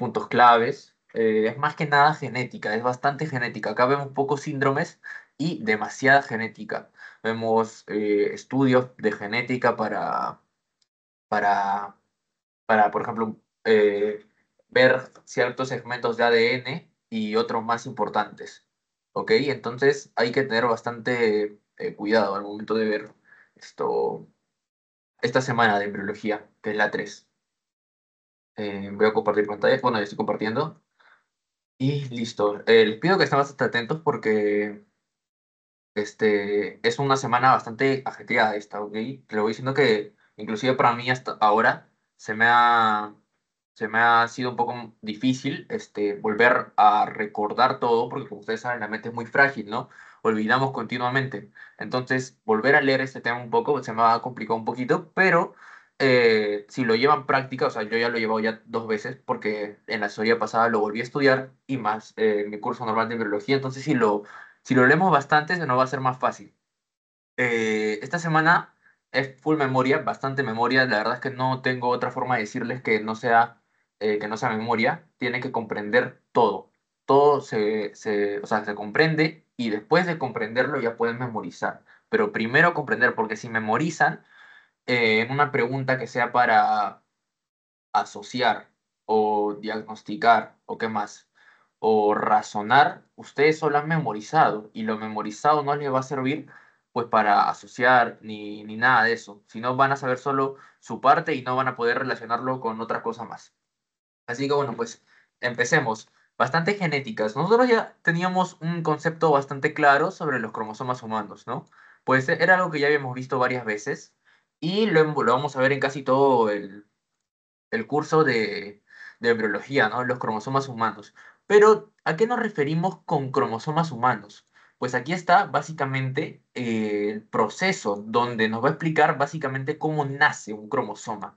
puntos claves. Es más que nada genética, es bastante genética. Acá vemos pocos síndromes y demasiada genética. Vemos estudios de genética para, por ejemplo, ver ciertos segmentos de ADN y otros más importantes. ¿Ok? Entonces hay que tener bastante cuidado al momento de ver esto, esta semana de embriología, que es la 3. Voy a compartir pantalla. Bueno, ya estoy compartiendo. Y listo. Les pido que estén bastante atentos porque es una semana bastante ajetreada esta, ¿ok? Te lo voy diciendo que inclusive para mí hasta ahora se me ha sido un poco difícil volver a recordar todo porque como ustedes saben la mente es muy frágil, ¿no? Olvidamos continuamente. Entonces volver a leer este tema un poco se me ha complicado un poquito, pero si lo llevan práctica, o sea, yo ya lo he llevado ya 2 veces porque en la teoría pasada lo volví a estudiar y más mi curso normal de biología, entonces si lo leemos bastante, se nos va a hacer más fácil. Esta semana es full memoria, bastante memoria. La verdad es que no tengo otra forma de decirles que no sea memoria. Tienen que comprender todo. Todo o sea, se comprende y después de comprenderlo ya pueden memorizar. Pero primero comprender, porque si memorizan en una pregunta que sea para asociar o diagnosticar o qué más, o razonar, ustedes solo han memorizado y lo memorizado no les va a servir pues para asociar ni nada de eso, sino van a saber solo su parte y no van a poder relacionarlo con otra cosa más. Así que bueno, pues empecemos. Bastante genéticas. Nosotros ya teníamos un concepto bastante claro sobre los cromosomas humanos, ¿no? Pues era algo que ya habíamos visto varias veces y lo vamos a ver en casi todo el curso de embriología, ¿no? Los cromosomas humanos. Pero, ¿a qué nos referimos con cromosomas humanos? Pues aquí está básicamente el proceso donde nos va a explicar básicamente cómo nace un cromosoma.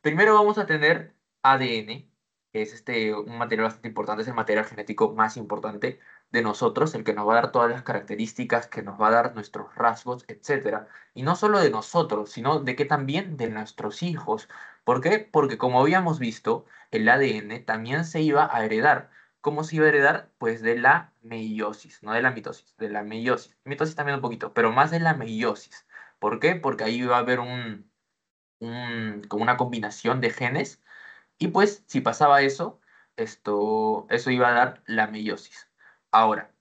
Primero vamos a tener ADN, que es un material bastante importante, es el material genético más importante de nosotros, el que nos va a dar todas las características, que nos va a dar nuestros rasgos, etcétera. Y no solo de nosotros, sino de que también de nuestros hijos. ¿Por qué? Porque como habíamos visto, el ADN también se iba a heredar. ¿Cómo se iba a heredar? Pues de la meiosis, no de la mitosis, de la meiosis. Mitosis también un poquito, pero más de la meiosis. ¿Por qué? Porque ahí va a haber como una combinación de genes y pues si pasaba eso iba a dar la meiosis. Ahora,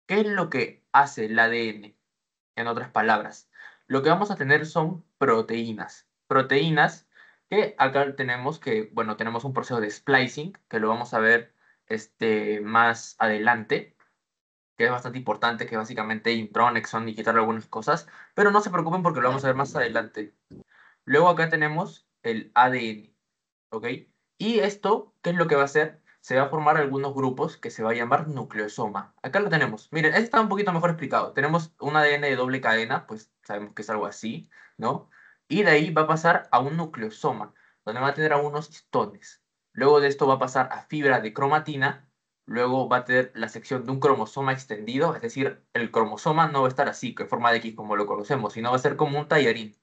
¿qué es lo que hace el ADN? En otras palabras, lo que vamos a tener son proteínas. Proteínas que acá tenemos bueno, tenemos un proceso de splicing, que lo vamos a ver más adelante, que es bastante importante, que básicamente intron, exon y quitar algunas cosas, pero no se preocupen porque lo vamos a ver más adelante. Luego acá tenemos el ADN, ¿ok? Y esto, ¿qué es lo que va a hacer? Se va a formar algunos grupos que se va a llamar nucleosoma. Acá lo tenemos. Miren, este está un poquito mejor explicado. Tenemos un ADN de doble cadena, pues sabemos que es algo así, ¿no? Y de ahí va a pasar a un nucleosoma, donde va a tener algunos histones. Luego de esto va a pasar a fibra de cromatina. Luego va a tener la sección de un cromosoma extendido, es decir, el cromosoma no va a estar así, en forma de X como lo conocemos, sino va a ser como un tallarín,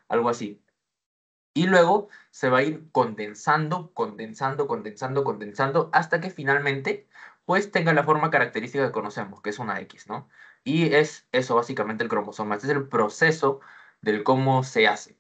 algo así. Y luego se va a ir condensando, condensando, condensando, condensando, hasta que finalmente pues tenga la forma característica que conocemos, que es una X, ¿no? Y es eso básicamente el cromosoma. Este es el proceso del cómo se hace.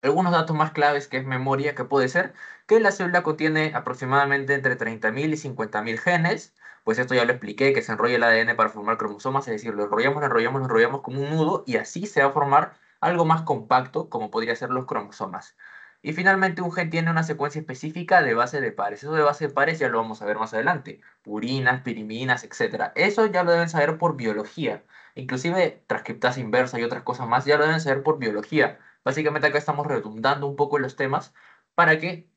Algunos datos más claves que es memoria, que puede ser que la célula contiene aproximadamente entre 30.000 y 50.000 genes, pues esto ya lo expliqué, que se enrolla el ADN para formar cromosomas, es decir, lo enrollamos, lo enrollamos, lo enrollamos como un nudo y así se va a formar algo más compacto, como podría ser los cromosomas. Y finalmente un gen tiene una secuencia específica de base de pares. Eso de base de pares ya lo vamos a ver más adelante. Purinas, piriminas, etcétera. Eso ya lo deben saber por biología. Inclusive transcriptasa inversa y otras cosas más ya lo deben saber por biología. Básicamente acá estamos redundando un poco en los temas para que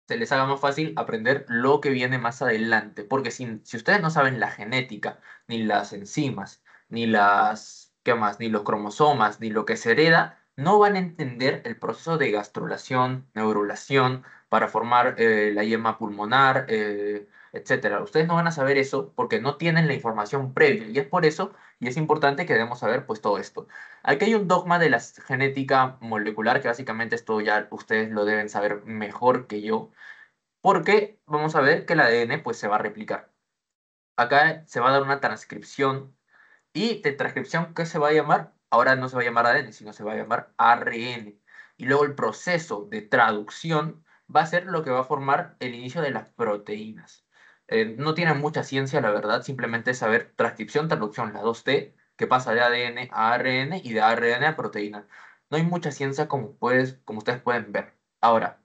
se les haga más fácil aprender lo que viene más adelante. Porque si ustedes no saben la genética, ni las enzimas, ¿qué más? Ni los cromosomas, ni lo que se hereda, no van a entender el proceso de gastrulación, neurulación, para formar la yema pulmonar, etcétera. Ustedes no van a saber eso porque no tienen la información previa. Y es por eso, y es importante que debemos saber pues todo esto. Aquí hay un dogma de la genética molecular, que básicamente esto ya ustedes lo deben saber mejor que yo, porque vamos a ver que el ADN pues se va a replicar. Acá se va a dar una transcripción y de transcripción, ¿qué se va a llamar? Ahora no se va a llamar ADN, sino se va a llamar ARN. Y luego el proceso de traducción va a ser lo que va a formar el inicio de las proteínas. No tiene mucha ciencia, la verdad, simplemente es saber transcripción, traducción, las dos T, que pasa de ADN a ARN y de ARN a proteína. No hay mucha ciencia como ustedes pueden ver. Ahora,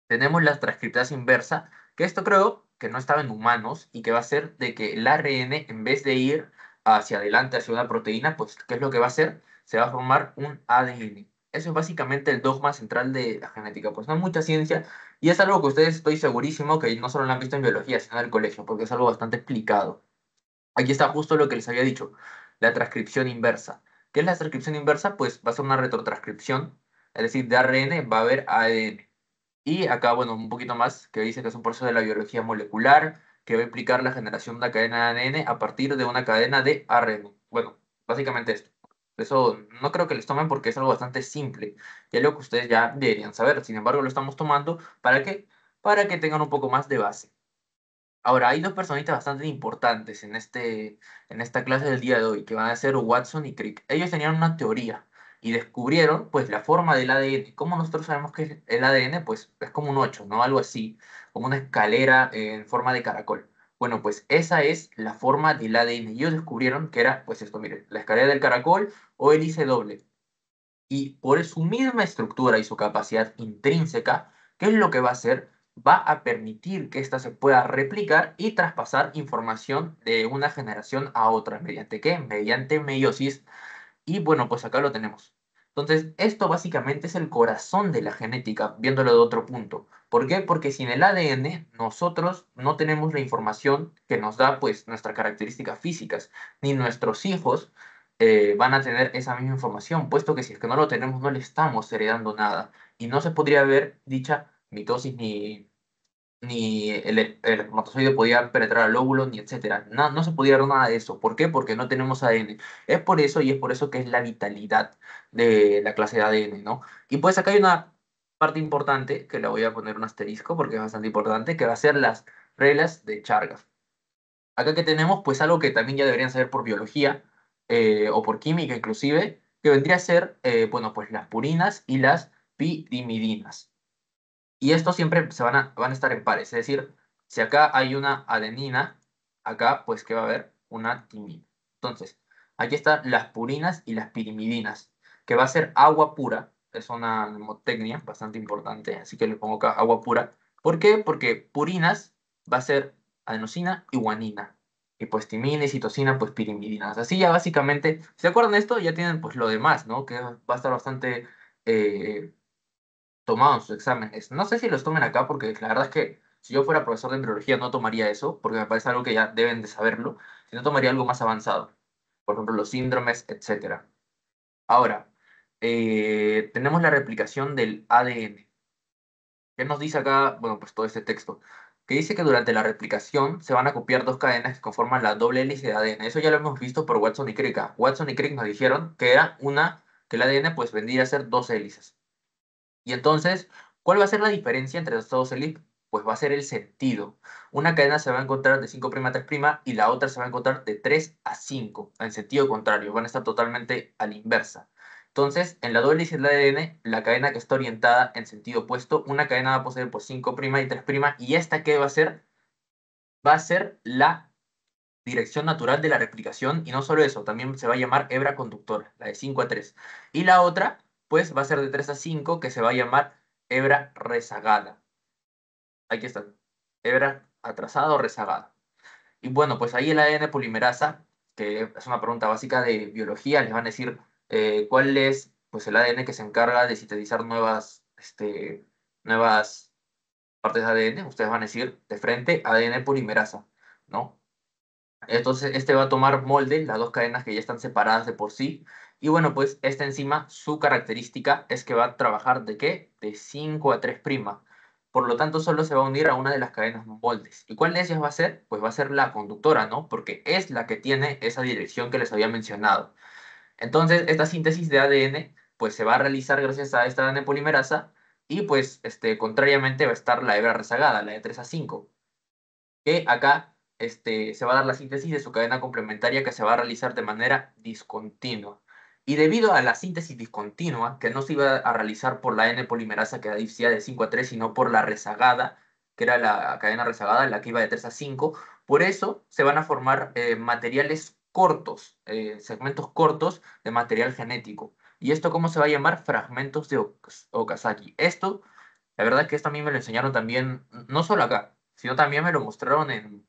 tenemos la transcriptasa inversa, que esto creo que no estaba en humanos y que va a ser de que el ARN, en vez de ir hacia adelante, hacia una proteína, pues, ¿qué es lo que va a hacer? Se va a formar un ADN. Eso es básicamente el dogma central de la genética. Pues no hay mucha ciencia y es algo que ustedes estoy segurísimo que no solo lo han visto en biología, sino en el colegio, porque es algo bastante explicado. Aquí está justo lo que les había dicho, la transcripción inversa. ¿Qué es la transcripción inversa? Pues va a ser una retrotranscripción, es decir, de ARN va a haber ADN. Y acá, bueno, un poquito más, que dice que es un proceso de la biología molecular que va a implicar la generación de una cadena de ADN a partir de una cadena de ARN. Bueno, básicamente esto. Eso no creo que les tomen porque es algo bastante simple. Y es lo que ustedes ya deberían saber. Sin embargo, lo estamos tomando ¿para qué? Para que tengan un poco más de base. Ahora, hay dos personitas bastante importantes en esta clase del día de hoy, que van a ser Watson y Crick. Ellos tenían una teoría y descubrieron, pues, la forma del ADN. ¿Cómo nosotros sabemos que es el ADN? Pues, es como un 8, ¿no? Algo así, como una escalera en forma de caracol. Bueno, pues, esa es la forma del ADN. Y ellos descubrieron que era, pues, esto, miren, la escalera del caracol o hélice doble. Y por su misma estructura y su capacidad intrínseca, ¿qué es lo que va a hacer? Va a permitir que ésta se pueda replicar y traspasar información de una generación a otra. ¿Mediante qué? Mediante meiosis. Y bueno, pues acá lo tenemos. Entonces, esto básicamente es el corazón de la genética, viéndolo de otro punto. ¿Por qué? Porque sin el ADN nosotros no tenemos la información que nos da pues nuestras características físicas, ni nuestros hijos van a tener esa misma información, puesto que si es que no lo tenemos no le estamos heredando nada y no se podría ver dicha mitosis ni el espermatozoide podía penetrar al óvulo, ni etcétera. No, no se podía ver nada de eso. ¿Por qué? Porque no tenemos ADN. Es por eso y es por eso que es la vitalidad de la clase de ADN, ¿no? Y pues acá hay una parte importante, que la voy a poner un asterisco porque es bastante importante, que va a ser las reglas de Chargas. Acá que tenemos pues algo que también ya deberían saber por biología o por química inclusive, que vendría a ser, bueno, pues las purinas y las pirimidinas. Y estos siempre van a estar en pares. Es decir, si acá hay una adenina, acá pues que va a haber una timina. Entonces, aquí están las purinas y las pirimidinas, que va a ser agua pura. Es una mnemotecnia bastante importante, así que le pongo acá agua pura. ¿Por qué? Porque purinas va a ser adenosina y guanina. Y pues timina y citosina, pues pirimidinas. Así ya básicamente, si se acuerdan de esto, ya tienen pues lo demás, ¿no? Que va a estar bastante eh, tomado en sus exámenes. No sé si los tomen acá porque la verdad es que si yo fuera profesor de embriología no tomaría eso, porque me parece algo que ya deben de saberlo, sino tomaría algo más avanzado. Por ejemplo, los síndromes, etcétera. Ahora, tenemos la replicación del ADN. ¿Qué nos dice acá? Bueno, pues todo este texto. Que dice que durante la replicación se van a copiar dos cadenas que conforman la doble hélice de ADN. Eso ya lo hemos visto por Watson y Crick. Watson y Crick nos dijeron que era que el ADN pues vendría a ser dos hélices. Y entonces, ¿cuál va a ser la diferencia entre los dos elipses? Pues va a ser el sentido. Una cadena se va a encontrar de 5' a 3' y la otra se va a encontrar de 3 a 5, en sentido contrario, van a estar totalmente a la inversa. Entonces, en la doble hélice del ADN, la cadena que está orientada en sentido opuesto, una cadena va a poseer pues 5' y 3', y esta ¿qué va a ser? Va a ser la dirección natural de la replicación, y no solo eso, también se va a llamar hebra conductora, la de 5 a 3. Y la otra, pues va a ser de 3 a 5, que se va a llamar hebra rezagada. Aquí está, hebra atrasada o rezagada. Y bueno, pues ahí el ADN polimerasa, que es una pregunta básica de biología, les van a decir cuál es pues, el ADN que se encarga de sintetizar nuevas partes de ADN. Ustedes van a decir de frente ADN polimerasa, ¿no? Entonces, este va a tomar molde, las dos cadenas que ya están separadas de por sí. Y bueno, pues esta enzima, su característica es que va a trabajar ¿de qué? De 5 a 3'. Por lo tanto, solo se va a unir a una de las cadenas moldes. ¿Y cuál de ellas va a ser? Pues va a ser la conductora, ¿no? Porque es la que tiene esa dirección que les había mencionado. Entonces, esta síntesis de ADN, pues se va a realizar gracias a esta ADN polimerasa Y pues, contrariamente va a estar la hebra rezagada, la de 3 a 5, que acá se va a dar la síntesis de su cadena complementaria que se va a realizar de manera discontinua. Y debido a la síntesis discontinua, que no se iba a realizar por la N-polimerasa que decía de 5 a 3, sino por la rezagada, que era la cadena rezagada, la que iba de 3 a 5, por eso se van a formar materiales cortos, segmentos cortos de material genético. ¿Y esto cómo se va a llamar? Fragmentos de Okazaki. Esto, la verdad es que esto a mí me lo enseñaron también, no solo acá, sino también me lo mostraron en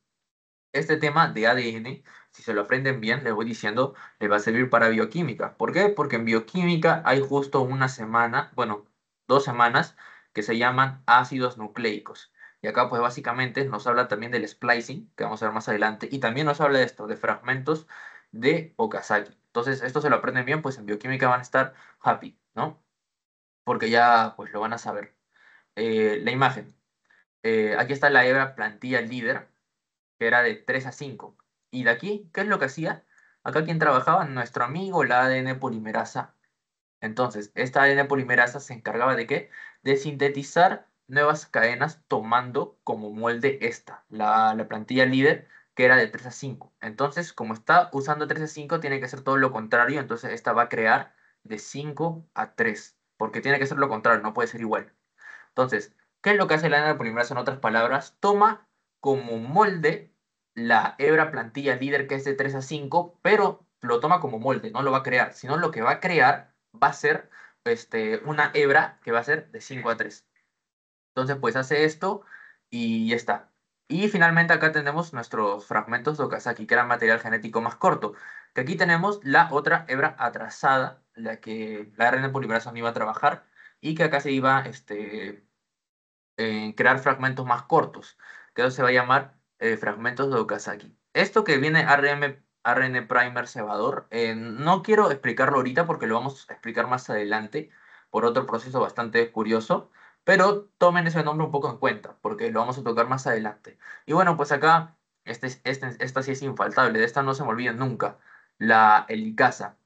este tema de ADN. Si se lo aprenden bien, les voy diciendo, les va a servir para bioquímica. ¿Por qué? Porque en bioquímica hay justo una semana, bueno, 2 semanas, que se llaman ácidos nucleicos. Y acá pues básicamente nos habla también del splicing, que vamos a ver más adelante, y también nos habla de esto, de fragmentos de Okazaki. Entonces, esto se lo aprenden bien, pues en bioquímica van a estar happy, ¿no? Porque ya pues lo van a saber. La imagen. Aquí está la hebra plantilla líder, que era de 3 a 5. Y de aquí, ¿qué es lo que hacía? Acá quien trabajaba, nuestro amigo, la ADN polimerasa. Entonces, esta ADN polimerasa se encargaba de qué? De sintetizar nuevas cadenas tomando como molde esta, la plantilla líder, que era de 3 a 5. Entonces, como está usando 3 a 5, tiene que ser todo lo contrario. Entonces, esta va a crear de 5 a 3, porque tiene que ser lo contrario, no puede ser igual. Entonces, ¿qué es lo que hace la ADN polimerasa en otras palabras? Toma como molde la hebra plantilla líder que es de 3 a 5, pero lo toma como molde, no lo va a crear, sino lo que va a crear va a ser una hebra que va a ser de 5 a 3. Entonces, pues hace esto y ya está. Y finalmente acá tenemos nuestros fragmentos de Okazaki, que era material genético más corto. Que aquí tenemos la otra hebra atrasada, la que la ARN polimerasa no iba a trabajar y que acá se iba crear fragmentos más cortos, que eso se va a llamar fragmentos de Okazaki. Esto que viene ARN primer cebador, no quiero explicarlo ahorita porque lo vamos a explicar más adelante por otro proceso bastante curioso, pero tomen ese nombre un poco en cuenta porque lo vamos a tocar más adelante. Y bueno, pues acá, esta sí es infaltable, de esta no se me olviden nunca, la helicasa,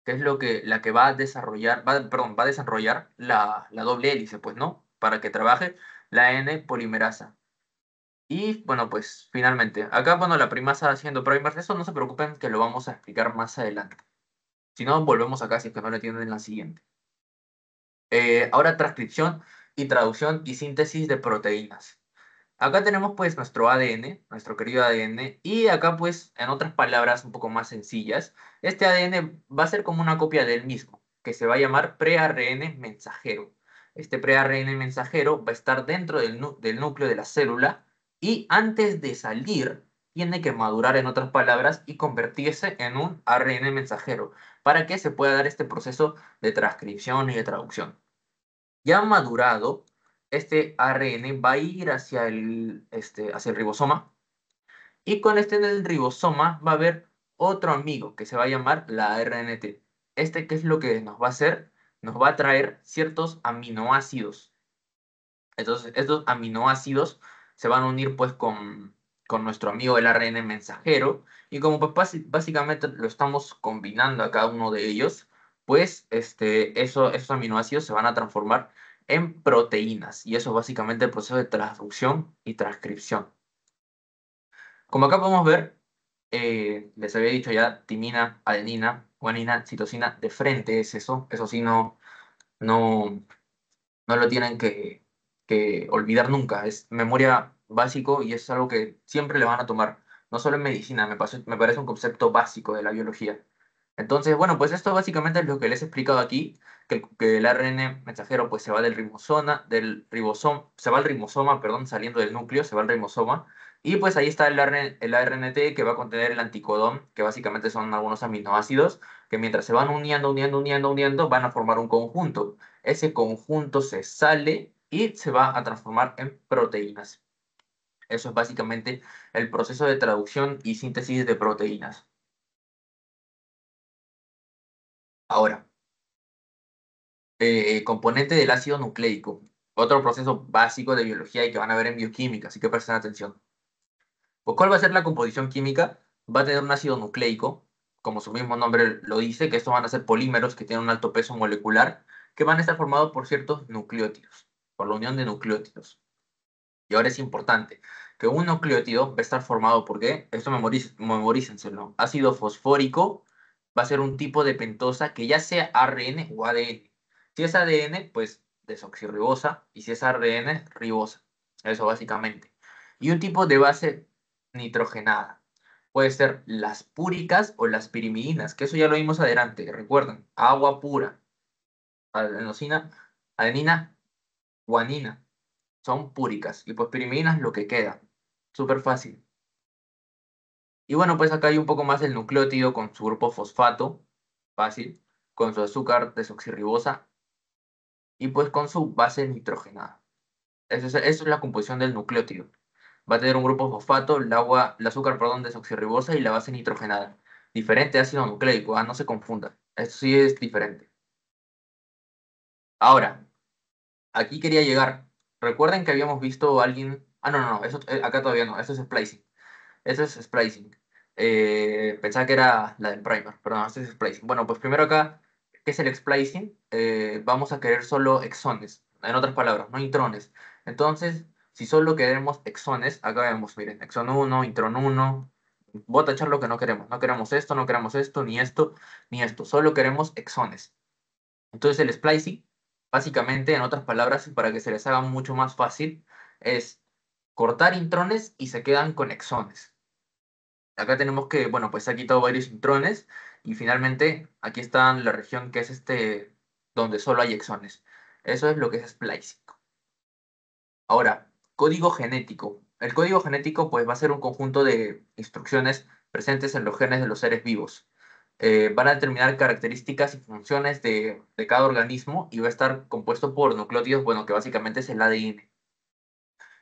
que es la que va a desarrollar, perdón, va a desarrollar la doble hélice, pues, ¿no? Para que trabaje la N-polimerasa. Y bueno, pues finalmente, acá, bueno, la primasa haciendo primers, eso no se preocupen que lo vamos a explicar más adelante. Si no, volvemos acá si es que no lo entienden en la siguiente. Ahora transcripción y traducción y síntesis de proteínas. Acá tenemos pues nuestro ADN, nuestro querido ADN, y acá pues en otras palabras un poco más sencillas, este ADN va a ser como una copia del mismo, que se va a llamar pre-ARN mensajero. Este pre-ARN mensajero va a estar dentro del núcleo de la célula y antes de salir tiene que madurar en otras palabras y convertirse en un ARN mensajero para que se pueda dar este proceso de transcripción y de traducción. Ya madurado, este ARN va a ir hacia el ribosoma y con este en el ribosoma va a haber otro amigo que se va a llamar la RNT. ¿Qué es lo que nos va a hacer? Nos va a traer ciertos aminoácidos. Entonces, estos aminoácidos se van a unir pues con nuestro amigo el ARN mensajero y como pues básicamente lo estamos combinando a cada uno de ellos, pues esos aminoácidos se van a transformar en proteínas y eso es básicamente el proceso de traducción y transcripción. Como acá podemos ver, les había dicho ya timina, adenina, guanina, citosina, de frente es eso sí no, no lo tienen que olvidar nunca. Es memoria básico y es algo que siempre le van a tomar. No solo en medicina, me parece un concepto básico de la biología. Entonces, bueno, pues esto básicamente es lo que les he explicado aquí, que el ARN mensajero pues se va del ribosoma, se va al rimosoma, perdón, saliendo del núcleo, se va al rimosoma, y pues ahí está el ARNT que va a contener el anticodón, que básicamente son algunos aminoácidos, que mientras se van uniendo, van a formar un conjunto. Ese conjunto se sale y se va a transformar en proteínas. Eso es básicamente el proceso de traducción y síntesis de proteínas. Ahora, componente del ácido nucleico. Otro proceso básico de biología y que van a ver en bioquímica, así que presten atención. Pues, ¿cuál va a ser la composición química? Va a tener un ácido nucleico, como su mismo nombre lo dice, que estos van a ser polímeros que tienen un alto peso molecular que van a estar formados por ciertos nucleótidos, por la unión de nucleótidos. Y ahora es importante que un nucleótido va a estar formado por ¿qué? Esto memorícenselo. Ácido fosfórico va a ser un tipo de pentosa que ya sea ARN o ADN. Si es ADN, pues desoxirribosa, y si es ARN, ribosa. Eso básicamente. Y un tipo de base nitrogenada. Puede ser las púricas o las pirimidinas, que eso ya lo vimos adelante. Recuerden, agua pura, adenosina, adenina, guanina son púricas y pues pirimidinas lo que queda. Súper fácil. Y bueno, pues acá hay un poco más el nucleótido con su grupo fosfato, fácil, con su azúcar desoxirribosa y pues con su base nitrogenada. Eso es la composición del nucleótido. Va a tener un grupo fosfato, el azúcar, perdón, desoxirribosa y la base nitrogenada. Diferente ácido nucleico, no se confunda. Esto sí es diferente. Ahora, aquí quería llegar. Recuerden que habíamos visto a alguien. Ah, no, no, no, eso, acá todavía no, eso es splicing. Eso es splicing. Pensaba que era la del primer, perdón, esto es splicing. Bueno, pues primero acá, ¿qué es el splicing? Vamos a querer solo exones, en otras palabras, no intrones. Entonces, si solo queremos exones, acá vemos, miren, exon 1, intron 1. Voy a tachar lo que no queremos. No queremos esto, no queremos esto, ni esto, ni esto. Solo queremos exones. Entonces, el splicing, básicamente, en otras palabras, y para que se les haga mucho más fácil, es cortar intrones y se quedan con exones. Acá tenemos que, bueno, pues se ha quitado varios intrones y finalmente aquí está la región que es donde solo hay exones. Eso es lo que es splicing. Ahora, código genético. El código genético pues va a ser un conjunto de instrucciones presentes en los genes de los seres vivos. Van a determinar características y funciones de cada organismo y va a estar compuesto por nucleótidos, bueno, que básicamente es el ADN.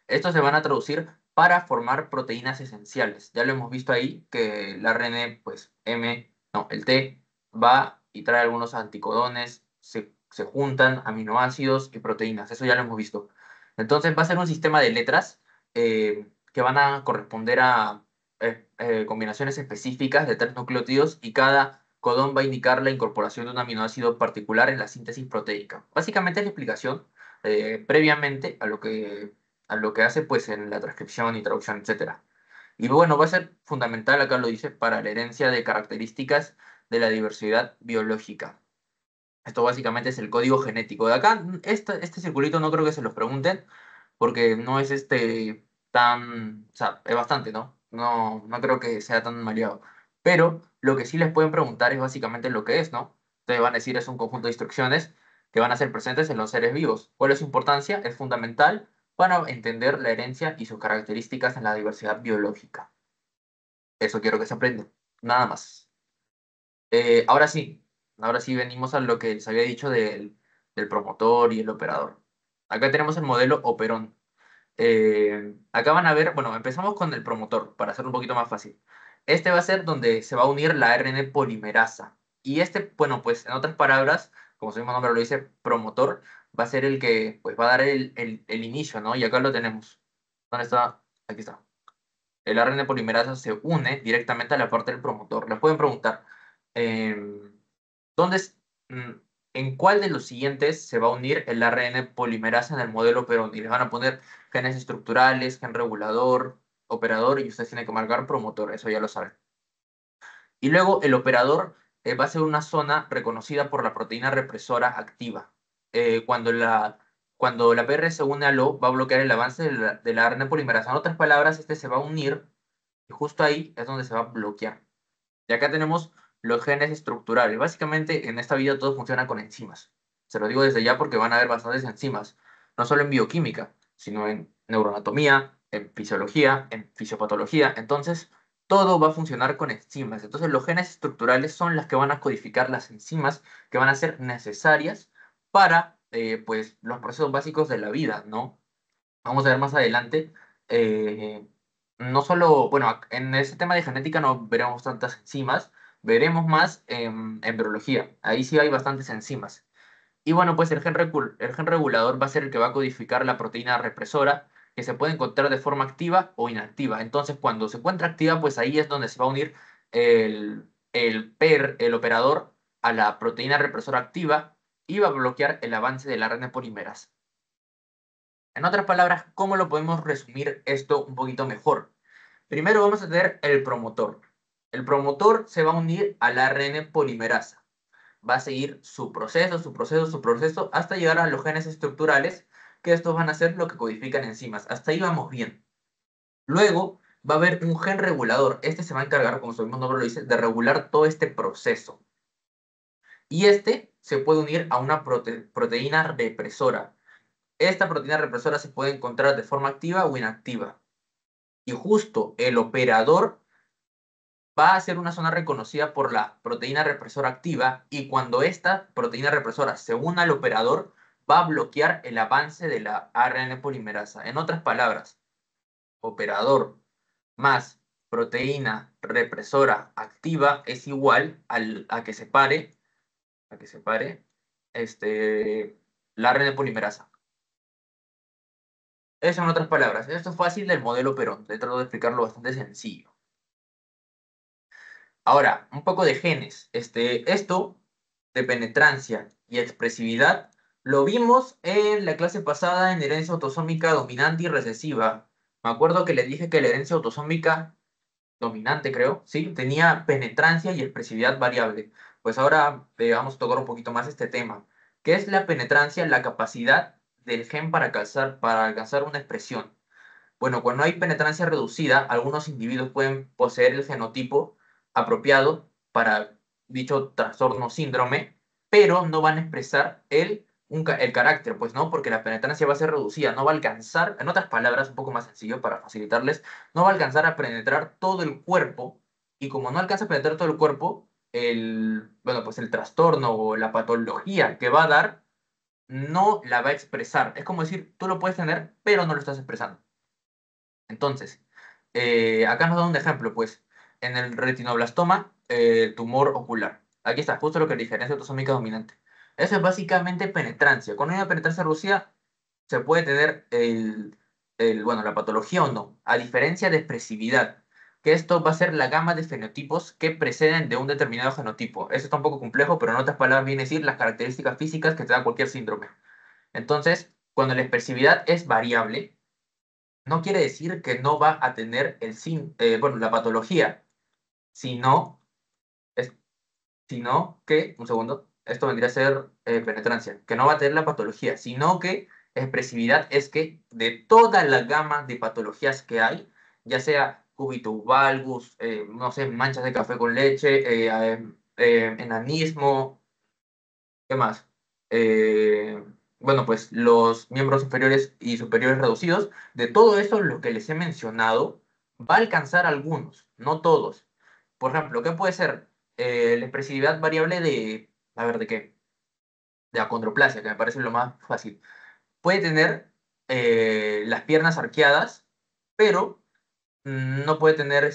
Estos se van a traducir para formar proteínas esenciales. Ya lo hemos visto ahí que el ARN, pues el T va y trae algunos anticodones, se juntan aminoácidos y proteínas. Eso ya lo hemos visto. Entonces va a ser un sistema de letras que van a corresponder a combinaciones específicas de tres nucleótidos y cada codón va a indicar la incorporación de un aminoácido particular en la síntesis proteica. Básicamente es la explicación previamente a lo que hace pues en la transcripción y traducción, etcétera. Y bueno, va a ser fundamental, acá lo dice, para la herencia de características de la diversidad biológica. Esto básicamente es el código genético. De acá, este circulito no creo que se los pregunten, porque no es o sea, es bastante, ¿no? No, no creo que sea tan maleado. Pero lo que sí les pueden preguntar es básicamente lo que es, ¿no? Ustedes van a decir es un conjunto de instrucciones que van a ser presentes en los seres vivos. ¿Cuál es su importancia? Es fundamental para entender la herencia y sus características en la diversidad biológica. Eso quiero que se aprenda. Nada más. Ahora sí venimos a lo que les había dicho del promotor y el operador. Acá tenemos el modelo Operón. Acá van a ver, bueno, empezamos con el promotor para hacerlo un poquito más fácil. Este va a ser donde se va a unir la ARN polimerasa. Y bueno, pues en otras palabras, como su mismo nombre lo dice, promotor, va a ser el que pues va a dar el inicio, ¿no? Y acá lo tenemos. ¿Dónde está? Aquí está. El ARN polimerasa se une directamente a la parte del promotor. Les pueden preguntar, em, ¿dónde es, mm, ¿en cuál de los siguientes se va a unir el ARN polimerasa en el modelo Operón? Y les van a poner genes estructurales, gen regulador, operador, y ustedes tienen que marcar promotor, eso ya lo saben. Y luego el operador va a ser una zona reconocida por la proteína represora activa. Cuando la PR se une al O, va a bloquear el avance de la ARN polimerasa. En otras palabras, este se va a unir y justo ahí es donde se va a bloquear. Y acá tenemos los genes estructurales. Básicamente en esta vida todo funciona con enzimas. Se lo digo desde ya porque van a haber bastantes enzimas, no solo en bioquímica, sino en neuroanatomía, en fisiología, en fisiopatología. Entonces, todo va a funcionar con enzimas. Entonces, los genes estructurales son las que van a codificar las enzimas que van a ser necesarias para pues, los procesos básicos de la vida, ¿no? Vamos a ver más adelante. eh, no solo, bueno, en ese tema de genética no veremos tantas enzimas, veremos más en virología. Ahí sí hay bastantes enzimas. Y bueno, pues el gen regulador va a ser el que va a codificar la proteína represora que se puede encontrar de forma activa o inactiva. Entonces, cuando se encuentra activa, pues ahí es donde se va a unir el operador a la proteína represora activa y va a bloquear el avance del ARN polimerasa. En otras palabras, ¿cómo lo podemos resumir esto un poquito mejor? Primero vamos a tener el promotor. El promotor se va a unir al ARN polimerasa. Va a seguir su proceso, su proceso, su proceso, hasta llegar a los genes estructurales, que estos van a ser lo que codifican enzimas. Hasta ahí vamos bien. Luego va a haber un gen regulador. Este se va a encargar, como su mismo nombre lo dice, de regular todo este proceso. Y este se puede unir a una proteína represora. Esta proteína represora se puede encontrar de forma activa o inactiva. Y justo el operador va a ser una zona reconocida por la proteína represora activa, y cuando esta proteína represora se una al operador, va a bloquear el avance de la ARN polimerasa. En otras palabras, operador más proteína represora activa es igual a que separe la ARN polimerasa. Eso en otras palabras. Esto es fácil del modelo Perón. He tratado de explicarlo bastante sencillo. Ahora, un poco de genes. Esto de penetrancia y expresividad lo vimos en la clase pasada en herencia autosómica dominante y recesiva. Me acuerdo que le dije que la herencia autosómica dominante, creo, sí, tenía penetrancia y expresividad variable. Pues ahora vamos a tocar un poquito más este tema. ¿Qué es la penetrancia? La capacidad del gen para alcanzar una expresión. Bueno, cuando hay penetrancia reducida, algunos individuos pueden poseer el genotipo apropiado para dicho trastorno o síndrome, pero no van a expresar el carácter, pues no, porque la penetrancia va a ser reducida, no va a alcanzar, en otras palabras, un poco más sencillo para facilitarles, no va a alcanzar a penetrar todo el cuerpo, y como no alcanza a penetrar todo el cuerpo, bueno, pues el trastorno o la patología que va a dar no la va a expresar. Es como decir, tú lo puedes tener, pero no lo estás expresando. Entonces, acá nos da un ejemplo, pues, en el retinoblastoma, tumor ocular. Aquí está, justo lo que le dije, herencia autosómica dominante. Eso es básicamente penetrancia. Con una penetrancia reducida se puede tener bueno, la patología o no, a diferencia de expresividad, que esto va a ser la gama de fenotipos que preceden de un determinado genotipo. Eso está un poco complejo, pero en otras palabras viene a decir las características físicas que te da cualquier síndrome. Entonces, cuando la expresividad es variable, no quiere decir que no va a tener bueno, la patología, sino, es, sino que, un segundo, esto vendría a ser penetrancia, que no va a tener la patología, sino que expresividad es que de toda la gama de patologías que hay, ya sea cubitus valgus, no sé, manchas de café con leche, enanismo, ¿qué más? Eh, bueno, pues los miembros inferiores y superiores reducidos, de todo eso, lo que les he mencionado, va a alcanzar algunos, no todos. Por ejemplo, ¿qué puede ser? La expresividad variable a ver, ¿de qué? De acondroplasia, que me parece lo más fácil. Puede tener las piernas arqueadas, pero no puede tener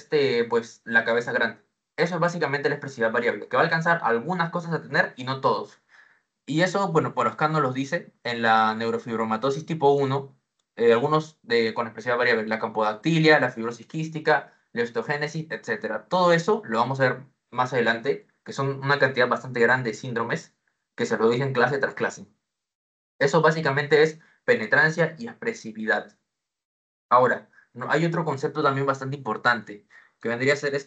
pues, la cabeza grande. Eso es básicamente la expresividad variable, que va a alcanzar algunas cosas a tener y no todos. Y eso, bueno, por acá nos los dice en la neurofibromatosis tipo 1, con expresividad variable, la campodactilia, la fibrosis quística, la osteogénesis, etcétera. Todo eso lo vamos a ver más adelante, que son una cantidad bastante grande de síndromes que se lo dicen clase tras clase. Eso básicamente es penetrancia y expresividad. Ahora, hay otro concepto también bastante importante, que vendría a ser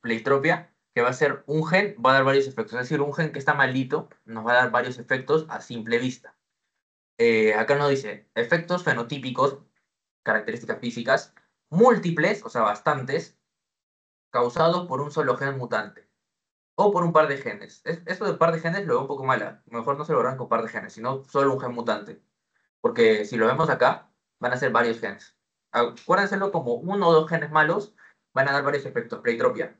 pleitropia, que va a ser un gen, va a dar varios efectos. Es decir, un gen que está malito nos va a dar varios efectos a simple vista. Acá nos dice efectos fenotípicos, características físicas, múltiples, o sea, bastantes, causados por un solo gen mutante o por un par de genes. Esto de par de genes lo veo un poco mala. Mejor no se lo verán con par de genes, sino solo un gen mutante. Porque si lo vemos acá, van a ser varios genes. Acuérdenselo como uno o dos genes malos van a dar varios efectos, pleitropia.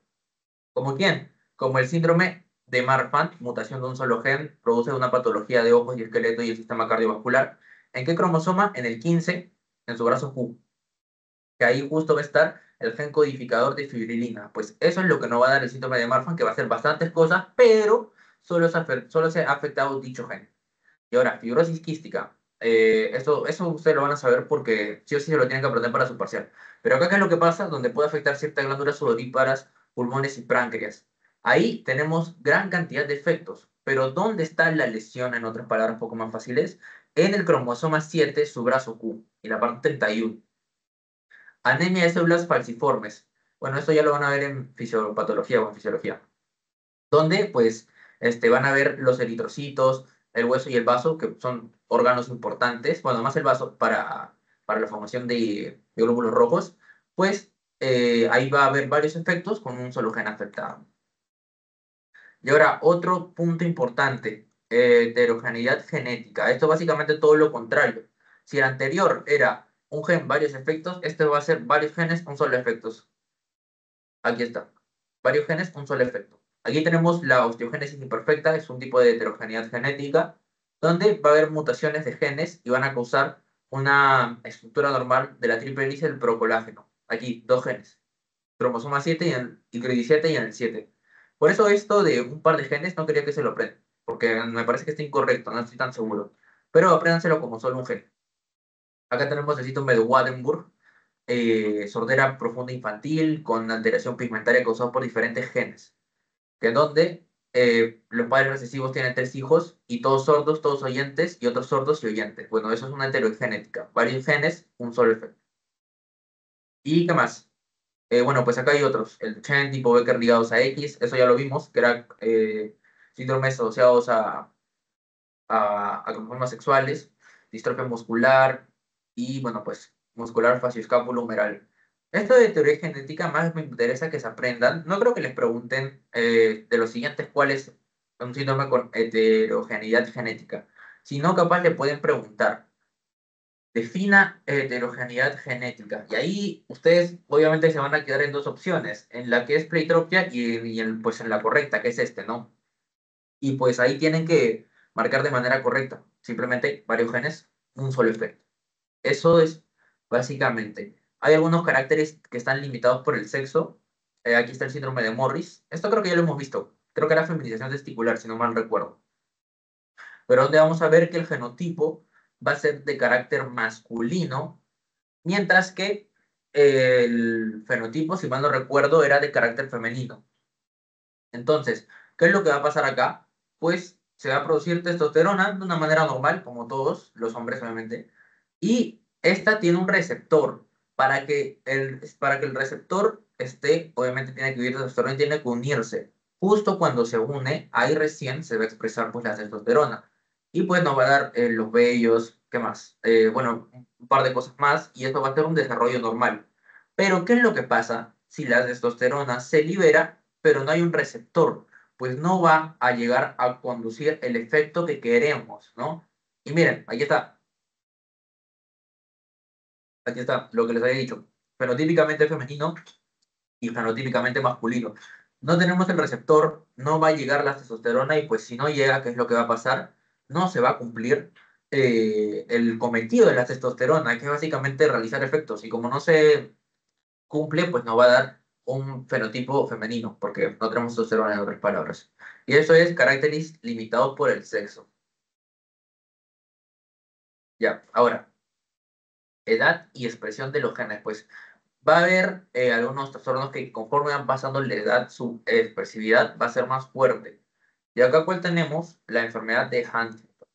¿Como quién? Como el síndrome de Marfan, mutación de un solo gen, produce una patología de ojos y esqueleto y el sistema cardiovascular. ¿En qué cromosoma? En el 15, en su brazo Q, que ahí justo va a estar el gen codificador de fibrilina. Pues eso es lo que nos va a dar el síndrome de Marfan, que va a hacer bastantes cosas, pero solo se ha afectado dicho gen. Y ahora, fibrosis quística. Eso ustedes lo van a saber porque sí o sí se lo tienen que aprender para su parcial. Pero acá, ¿qué es lo que pasa? Donde puede afectar ciertas glándulas sudoríparas, pulmones y páncreas. Ahí tenemos gran cantidad de efectos. pero ¿dónde está la lesión, en otras palabras un poco más fáciles? En el cromosoma 7, su brazo Q, y la parte 31. Anemia de células falciformes. Bueno, esto ya lo van a ver en fisiopatología o en fisiología, donde pues van a ver los eritrocitos, el hueso y el vaso, que son órganos importantes, bueno, más el vaso para la formación de glóbulos rojos, pues ahí va a haber varios efectos con un solo gen afectado. Y ahora, otro punto importante, heterogeneidad genética. Esto básicamente todo lo contrario. Si el anterior era un gen, varios efectos, este va a ser varios genes, un solo efecto. Aquí está. Varios genes, un solo efecto. Aquí tenemos la osteogénesis imperfecta, es un tipo de heterogeneidad genética, donde va a haber mutaciones de genes y van a causar una estructura normal de la triple hélice del procolágeno. Aquí, dos genes, cromosoma 7 y 17 y en el 7. Por eso esto de un par de genes no quería que se lo aprendan, porque me parece que está incorrecto, no estoy tan seguro. Pero apréndanselo como solo un gen. Acá tenemos el síndrome de Waardenburg, sordera profunda infantil con alteración pigmentaria causada por diferentes genes, que donde los padres recesivos tienen tres hijos y todos sordos, todos oyentes y otros sordos y oyentes. Bueno, eso es una heterogenética. Varios genes, un solo efecto. ¿Y qué más? Bueno, pues acá hay otros. El Chen tipo Becker ligados a X, eso ya lo vimos, que era síndromes asociados a cromosomas sexuales, distrofia muscular y, bueno, pues muscular facioscapulohumeral. Esto de teoría genética más me interesa que se aprendan. No creo que les pregunten de los siguientes cuál es un síndrome con heterogeneidad genética, sino capaz le pueden preguntar, defina heterogeneidad genética. Y ahí ustedes obviamente se van a quedar en dos opciones, en la que es pleitropia pues en la correcta, que es ¿no? Y pues ahí tienen que marcar de manera correcta. Simplemente varios genes, un solo efecto. Eso es básicamente. Hay algunos caracteres que están limitados por el sexo. Aquí está el síndrome de Morris. Esto creo que ya lo hemos visto. Creo que era feminización testicular, si no mal recuerdo. Pero donde vamos a ver que el genotipo va a ser de carácter masculino, mientras que el fenotipo, si mal no recuerdo, era de carácter femenino. Entonces, ¿qué es lo que va a pasar acá? Pues se va a producir testosterona de una manera normal, como todos los hombres obviamente, y esta tiene un receptor. Para que el receptor esté, obviamente tiene que huir testosterona y tiene que unirse. Justo cuando se une, ahí recién se va a expresar pues la testosterona. Y pues nos va a dar los vellos, ¿qué más? Bueno, un par de cosas más, y esto va a ser un desarrollo normal. Pero, ¿qué es lo que pasa si la testosterona se libera, pero no hay un receptor? Pues no va a llegar a conducir el efecto que queremos, ¿no? Y miren, aquí está lo que les había dicho. Fenotípicamente femenino y fenotípicamente masculino. No tenemos el receptor, no va a llegar la testosterona y pues si no llega, ¿qué es lo que va a pasar? No se va a cumplir el cometido de la testosterona, que es básicamente realizar efectos. Y como no se cumple, pues nos va a dar un fenotipo femenino, porque no tenemos testosterona en otras palabras. Y eso es caracteres limitados por el sexo. Ya, ahora, edad y expresión de los genes. Pues va a haber algunos trastornos que conforme van pasando la edad, su expresividad va a ser más fuerte. Y acá cuál tenemos la enfermedad de Huntington.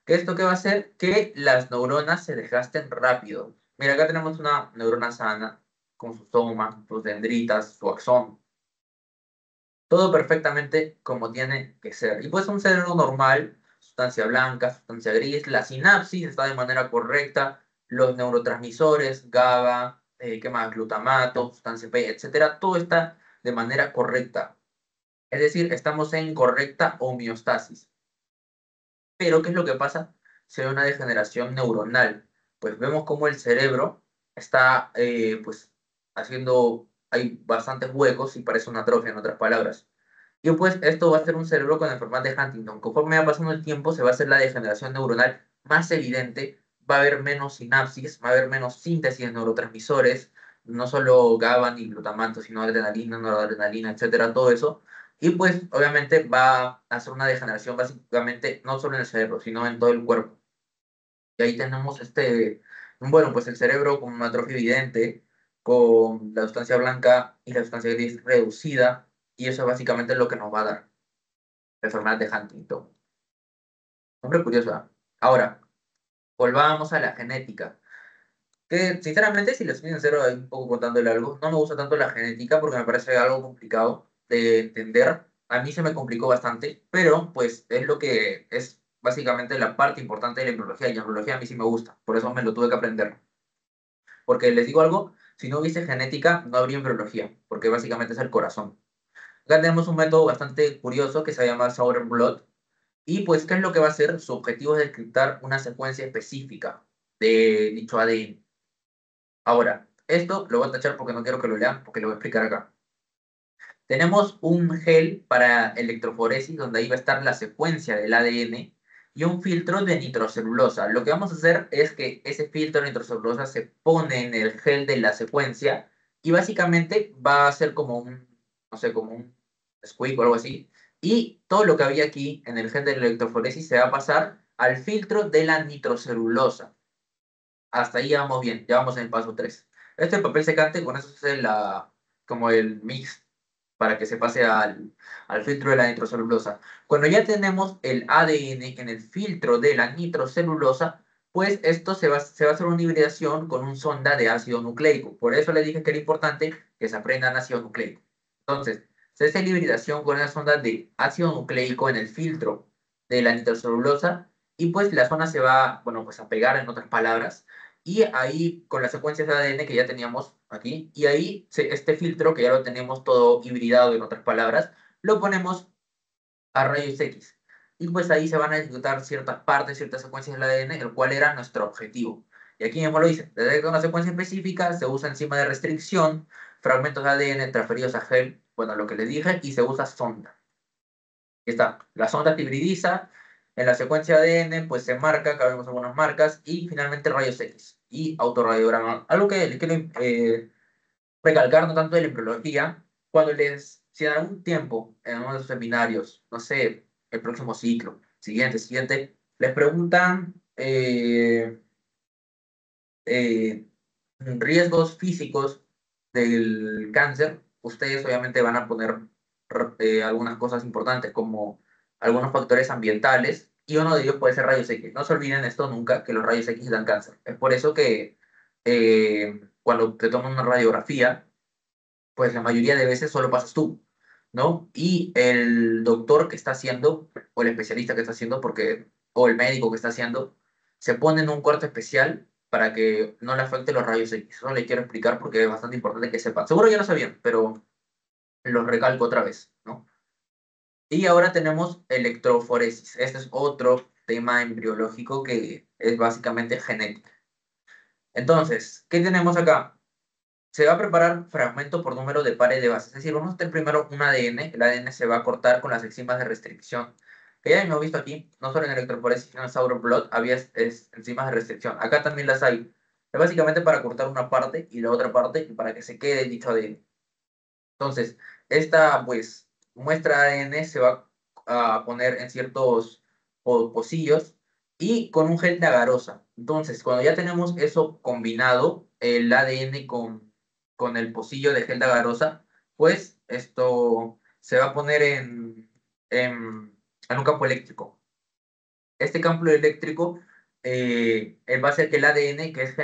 ¿Qué esto qué va a hacer? Que las neuronas se desgasten rápido. Mira, acá tenemos una neurona sana, con sus somas, sus dendritas, su axón, todo perfectamente como tiene que ser. Y pues un cerebro normal, sustancia blanca, sustancia gris, la sinapsis está de manera correcta, los neurotransmisores, GABA, ¿qué más? Glutamato, sustancia P, etcétera, todo está de manera correcta. Es decir, estamos en correcta homeostasis. Pero, ¿qué es lo que pasa? Se ve una degeneración neuronal. Pues vemos cómo el cerebro está, pues, hay bastantes huecos y parece una atrofia, en otras palabras. Y pues esto va a ser un cerebro con enfermedad de Huntington. Conforme va pasando el tiempo, se va a hacer la degeneración neuronal más evidente, va a haber menos sinapsis, va a haber menos síntesis de neurotransmisores, no solo GABA ni glutamato, sino adrenalina, noradrenalina, etcétera, todo eso. Y pues obviamente va a hacer una degeneración básicamente no solo en el cerebro, sino en todo el cuerpo. Y ahí tenemos bueno, pues el cerebro con una atrofia evidente, con la sustancia blanca y la sustancia gris reducida, y eso es básicamente lo que nos va a dar. enfermedad de Huntington. Hombre curioso, ¿ah? Ahora, volvamos a la genética. Que sinceramente, si les soy sincero, ahí un poco contándole algo, no me gusta tanto la genética porque me parece algo complicado de entender. A mí se me complicó bastante, pero pues es lo que es básicamente la parte importante de la embriología, y la embriología a mí sí me gusta, por eso me lo tuve que aprender. Porque les digo algo, si no hubiese genética, no habría embriología, porque básicamente es el corazón. Acá tenemos un método bastante curioso que se llama Southern Blot, y pues, ¿qué es lo que va a hacer? Su objetivo es descriptar una secuencia específica de dicho ADN. Ahora, esto lo voy a tachar porque no quiero que lo lean, porque lo voy a explicar acá. Tenemos un gel para electroforesis, donde ahí va a estar la secuencia del ADN, y un filtro de nitrocelulosa. Lo que vamos a hacer es que ese filtro de nitrocelulosa se pone en el gel de la secuencia, y básicamente va a ser como un, no sé, como un squeak o algo así. Y todo lo que había aquí en el gel de la electroforesis se va a pasar al filtro de la nitrocelulosa. Hasta ahí ya vamos bien, ya vamos en el paso 3. Este papel secante, con eso se hace como el mix para que se pase al filtro de la nitrocelulosa. Cuando ya tenemos el ADN en el filtro de la nitrocelulosa, pues esto se va a hacer una hibridación con un sonda de ácido nucleico. Por eso le dije que era importante que se aprendan ácido nucleico. Entonces, se hace la hibridación con una sonda de ácido nucleico en el filtro de la nitrocelulosa, y pues la zona se va, bueno, pues a pegar, en otras palabras, y ahí con las secuencias de ADN que ya teníamos aquí, y ahí este filtro que ya lo tenemos todo hibridado, en otras palabras, lo ponemos a rayos X. Y pues ahí se van a ejecutar ciertas partes, ciertas secuencias del ADN, el cual era nuestro objetivo. Y aquí mismo lo dice, detecta una secuencia específica, se usa enzima de restricción, fragmentos de ADN transferidos a gel, bueno, lo que les dije, y se usa sonda. Aquí está, la sonda te hibridiza, en la secuencia ADN pues se marca, acá vemos algunas marcas, y finalmente rayos X y autorradiograma. Algo que quiero recalcar no tanto de la embriología, cuando si en algún tiempo, en uno de los seminarios, no sé, el próximo ciclo, siguiente, les preguntan eh, riesgos físicos del cáncer, ustedes obviamente van a poner algunas cosas importantes como algunos factores ambientales, y uno de ellos puede ser rayos X. No se olviden esto nunca, que los rayos X dan cáncer. Es por eso que cuando te toman una radiografía, pues la mayoría de veces solo pasas tú, ¿no? Y el doctor que está haciendo, o el especialista que está haciendo, o el médico que está haciendo, se pone en un cuarto especial para que no le afecte los rayos X. Eso le quiero explicar porque es bastante importante que sepan. Seguro ya lo sabían, pero lo recalco otra vez, ¿no? Y ahora tenemos electroforesis. Este es otro tema embriológico que es básicamente genética. Entonces, ¿qué tenemos acá? Se va a preparar fragmento por número de pares de bases. Es decir, vamos a tener primero un ADN. El ADN se va a cortar con las enzimas de restricción. Que ya hemos visto aquí, no solo en electroforesis, sino en Sauerbrot, había enzimas de restricción. Acá también las hay. Es básicamente para cortar una parte y la otra parte y para que se quede dicho ADN. Entonces, esta pues muestra ADN se va a poner en ciertos pocillos y con un gel de agarosa. Entonces, cuando ya tenemos eso combinado, el ADN con el pocillo de gel de agarosa, pues esto se va a poner en un campo eléctrico. Este campo eléctrico va a hacer que el ADN, que es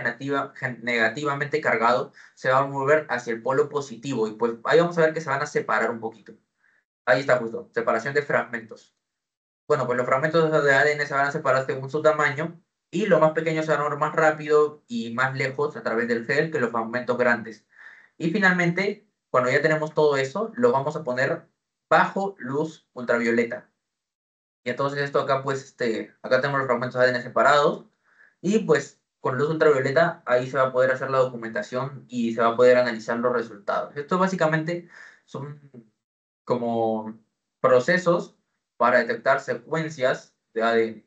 negativamente cargado, se va a mover hacia el polo positivo, y pues ahí vamos a ver que se van a separar un poquito. Ahí está justo, separación de fragmentos. Bueno, pues los fragmentos de ADN se van a separar según su tamaño, y los más pequeños se van a mover más rápido y más lejos a través del gel que los fragmentos grandes. Y finalmente, cuando ya tenemos todo eso, lo vamos a poner bajo luz ultravioleta. Y entonces esto acá, pues, acá tenemos los fragmentos de ADN separados, y pues con luz ultravioleta ahí se va a poder hacer la documentación y se va a poder analizar los resultados. Esto básicamente son como procesos para detectar secuencias de ADN.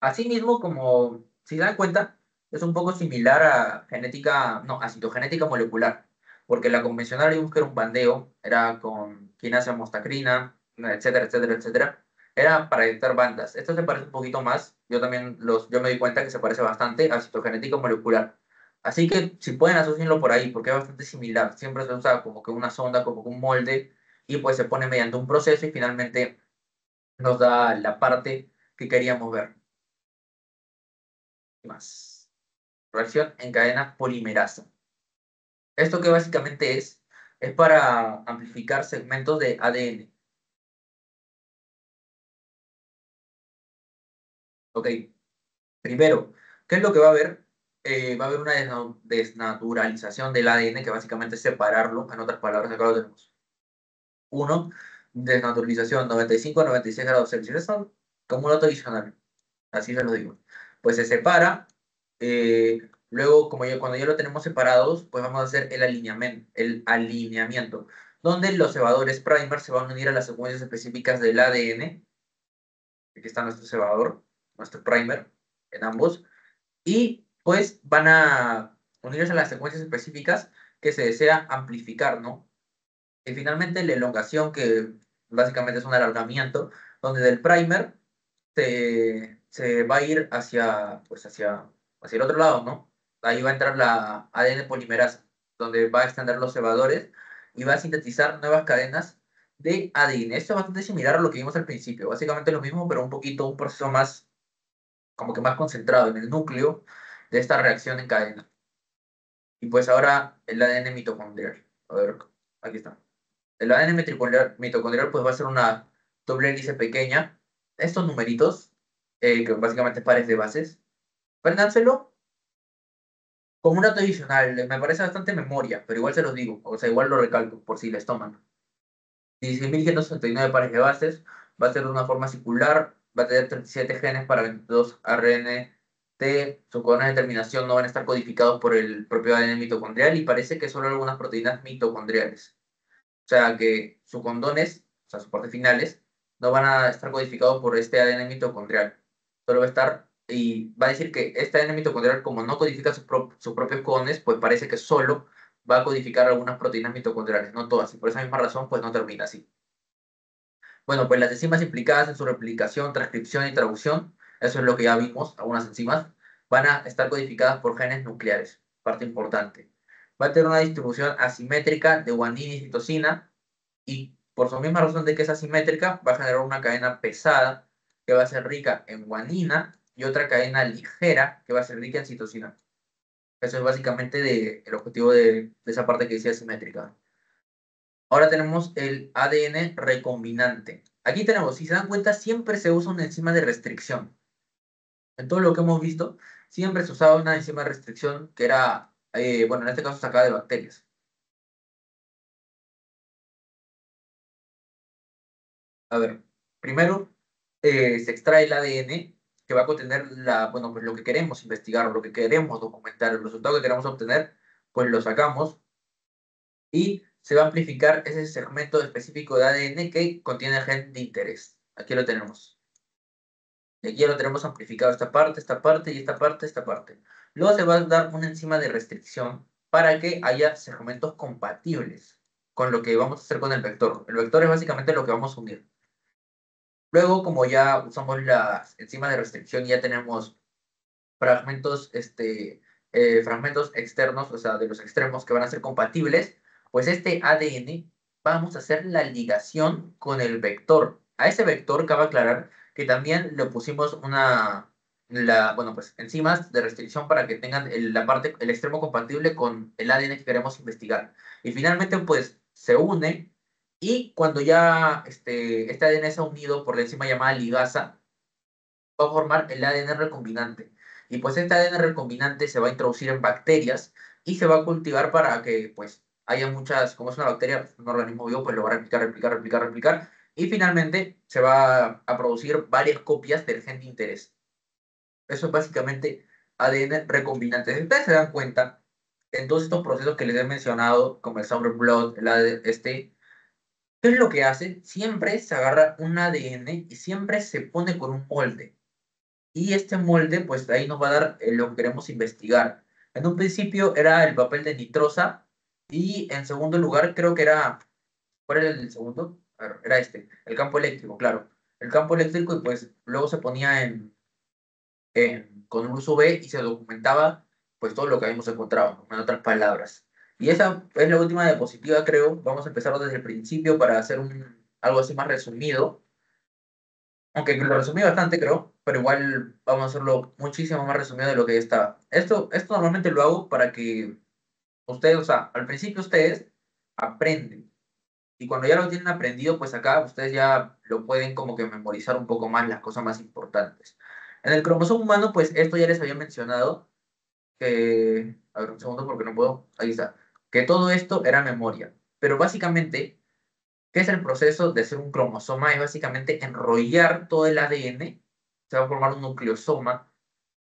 Asimismo, como si dan cuenta, es un poco similar a genética, no, a citogenética molecular, porque la convencional, digamos que era un bandeo, era con quinasa mostacrina, etcétera, etcétera, etcétera, era para detectar bandas. Esto se parece un poquito más, yo me di cuenta que se parece bastante a citogenética molecular. Así que si pueden asociarlo por ahí, porque es bastante similar, siempre se usa como que una sonda, como que un molde, y pues se pone mediante un proceso y finalmente nos da la parte que queríamos ver. ¿Qué más? Reacción en cadena polimerasa. Esto que básicamente es para amplificar segmentos de ADN. Ok, primero, ¿qué es lo que va a haber? Va a haber una desnaturalización del ADN, que básicamente es separarlo. En otras palabras, acá lo tenemos. Uno, desnaturalización 95 a 96 grados Celsius. Eso es como un dato adicional, así se lo digo. Pues se separa. Luego, cuando ya lo tenemos separados, pues vamos a hacer el alineamiento, donde los cebadores primer se van a unir a las secuencias específicas del ADN. Aquí está nuestro cebador, nuestro primer, en ambos. Y pues van a unirse a las secuencias específicas que se desea amplificar, ¿no? Y finalmente la elongación, que básicamente es un alargamiento, donde del primer se va a ir hacia el otro lado, ¿no? Ahí va a entrar la ADN polimerasa, donde va a extender los cebadores y va a sintetizar nuevas cadenas de ADN. Esto es bastante similar a lo que vimos al principio, básicamente lo mismo, pero un proceso más, como que más concentrado en el núcleo de esta reacción en cadena. Y pues ahora el ADN mitocondrial. A ver, aquí está. El ADN mitocondrial pues va a ser una doble hélice pequeña. Estos numeritos, que básicamente pares de bases, apréndanselo como un dato adicional. Me parece bastante memoria, pero igual se los digo. O sea, igual lo recalco por si les toman. 16.169 pares de bases. Va a ser de una forma circular. Va a tener 37 genes para 22 RNT. Sus codones de terminación no van a estar codificados por el propio ADN mitocondrial y parece que solo algunas proteínas mitocondriales. O sea que sus condones, o sea, sus partes finales, no van a estar codificados por este ADN mitocondrial. Solo va a estar, y va a decir que este ADN mitocondrial, como no codifica sus propios codones, pues parece que solo va a codificar algunas proteínas mitocondriales, no todas. Y por esa misma razón, pues no termina así. Bueno, pues las enzimas implicadas en su replicación, transcripción y traducción, eso es lo que ya vimos, algunas enzimas, van a estar codificadas por genes nucleares, parte importante. Va a tener una distribución asimétrica de guanina y citosina, y por su misma razón de que es asimétrica, va a generar una cadena pesada que va a ser rica en guanina y otra cadena ligera que va a ser rica en citosina. Eso es básicamente el objetivo de esa parte que decía asimétrica. Ahora tenemos el ADN recombinante. Aquí tenemos, si se dan cuenta, siempre se usa una enzima de restricción. En todo lo que hemos visto, siempre se usaba una enzima de restricción que era, bueno, en este caso sacada de bacterias. A ver, primero se extrae el ADN que va a contener bueno, pues lo que queremos investigar, lo que queremos documentar, el resultado que queremos obtener, pues lo sacamos y se va a amplificar ese segmento específico de ADN que contiene el gen de interés. Aquí lo tenemos. Y aquí ya lo tenemos amplificado esta parte y esta parte, esta parte. Luego se va a dar una enzima de restricción para que haya segmentos compatibles con lo que vamos a hacer con el vector. El vector es básicamente lo que vamos a unir. Luego, como ya usamos las enzimas de restricción y ya tenemos fragmentos, fragmentos externos, o sea, de los extremos que van a ser compatibles, pues este ADN vamos a hacer la ligación con el vector. A ese vector cabe aclarar que también le pusimos bueno, pues enzimas de restricción para que tengan el extremo compatible con el ADN que queremos investigar. Y finalmente, pues se une y cuando ya este ADN se ha unido por la enzima llamada ligasa, va a formar el ADN recombinante. Y pues este ADN recombinante se va a introducir en bacterias y se va a cultivar para que pues haya muchas, como es una bacteria, pues, un organismo vivo, pues lo va a replicar, replicar, replicar, replicar. Y finalmente se va a producir varias copias del gen de interés. Eso es básicamente ADN recombinante. Si ustedes se dan cuenta, en todos estos procesos que les he mencionado, como el Sauer Blood, ¿qué es lo que hace? Siempre se agarra un ADN y siempre se pone con un molde. Y este molde, pues ahí nos va a dar lo que queremos investigar. En un principio era el papel de nitrosa y en segundo lugar creo que era, ¿cuál era el segundo? A ver, era el campo eléctrico, claro. El campo eléctrico y pues luego se ponía con un luz UV y se documentaba pues todo lo que habíamos encontrado, ¿no? En otras palabras. Y esa es la última diapositiva, creo. Vamos a empezar desde el principio para hacer algo así más resumido. Aunque lo resumí bastante, creo, pero igual vamos a hacerlo muchísimo más resumido de lo que ya está. Esto normalmente lo hago para que ustedes, o sea, al principio ustedes aprenden. Y cuando ya lo tienen aprendido, pues acá ustedes ya lo pueden como que memorizar un poco más las cosas más importantes. En el cromosoma humano, pues esto ya les había mencionado, que, a ver un segundo porque no puedo, ahí está, que todo esto era memoria. Pero básicamente, ¿qué es el proceso de ser un cromosoma? Es básicamente enrollar todo el ADN, se va a formar un nucleosoma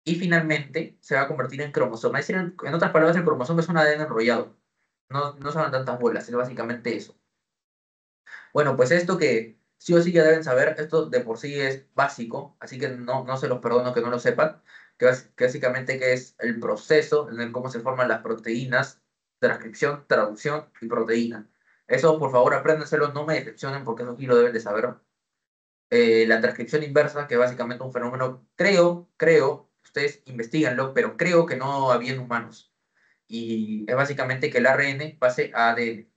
y finalmente se va a convertir en cromosoma. Es decir, en otras palabras, el cromosoma es un ADN enrollado. No son tantas bolas, es básicamente eso. Bueno, pues esto que sí o sí ya deben saber, esto de por sí es básico, así que no se los perdono que no lo sepan, que básicamente que es el proceso en el cómo se forman las proteínas, transcripción, traducción y proteína. Eso, por favor, apréndenselo, no me decepcionen porque eso sí lo deben de saber. La transcripción inversa, que es básicamente un fenómeno, ustedes investiganlo, pero creo que no había en humanos. Y es básicamente que el ARN pase a ADN.